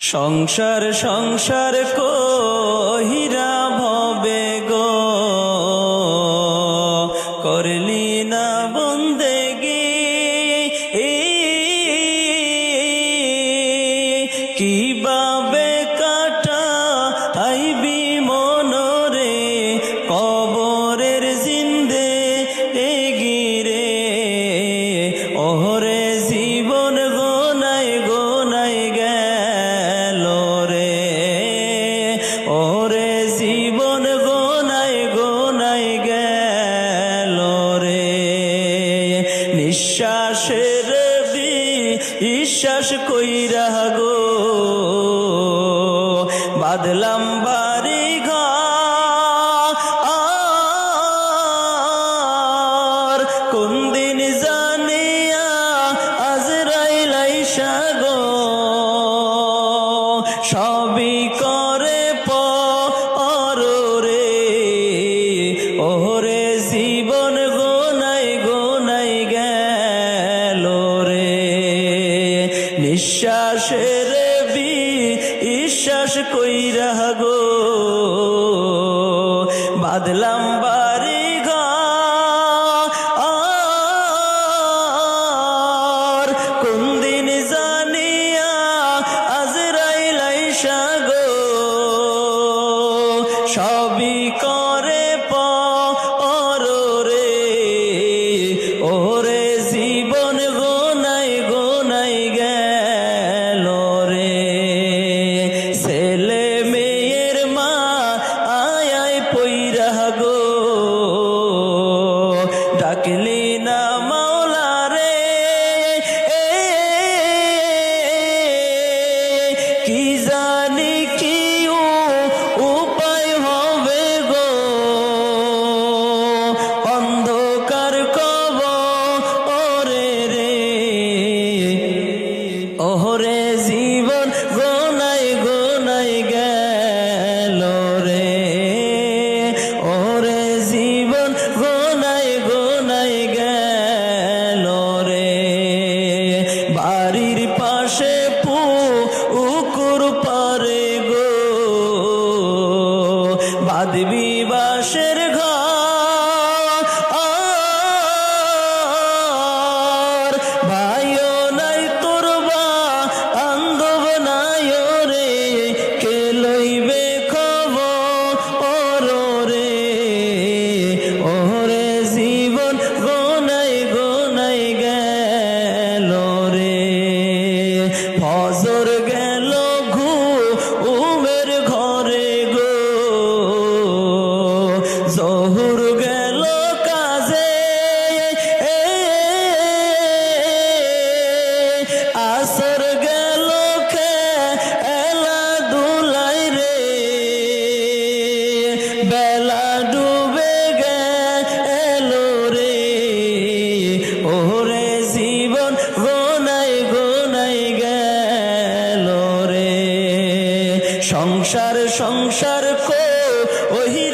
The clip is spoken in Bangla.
সংসার সংসার কহিরা ভবে গো করলি না বন্দেগি কিভাবে কাটা আইবি মনরে কবরের জিন্দে এগিরে ওহরে জীবন গোনাই গোনাই গেল রে ওরে জীবন গোনাই গোনাই গেল রে নিঃশ্বাসের বিশ্বাস কইরা গো বাদলাম বাড়ি ঘর কোন দিন জানিয়া আজরাইল আইসা গো সবই করে পরে ওরে জীবন গোনাই গোনাই গেল রে নিঃশ্বাসের বিশ্বাস কইরা গো বাদলাম বাড়ি ঘর কোন দিন জানিয়া আজরাইল আইসা গো সবই করে পরে ওরে জীবন গোনাই গোনাই গেল রে ছেলে মেয়ের মা আয় পইরা গো ডাকলি না মাওলা রে কি জানি কি উপায় হবে গো অন্ধকার কবরে রে ওহরে জীবন গোনাই গোনাই গেল রে ওরে জীবন গোনাই গোনাই গেল রে বাড়ির পাশে পুকুর পারে গো বাঁধবি বাঁশের ঘর ভাইও নাই তোর বান্ধব নাই রে কে লইবে খবর রে ওরে জীবন গোনাই গোনাই গেল রে ফজর গেল ঘুমের ঘরে গো জহুর গেল কাজে আসর গেল খেলা দুলাই রে বেলা ডুবে গেল রে ওরে জীবন গোনাই গোনাই গেল রে সংসার সংসার ওহি